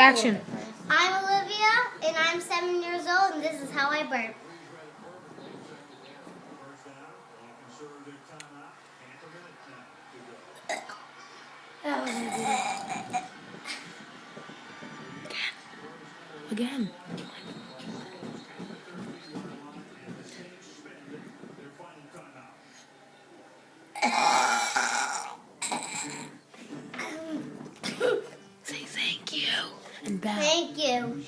Action. I'm Olivia, and I'm 7 years old, and this is how I burp. Again. Say thank you and bow. Thank you.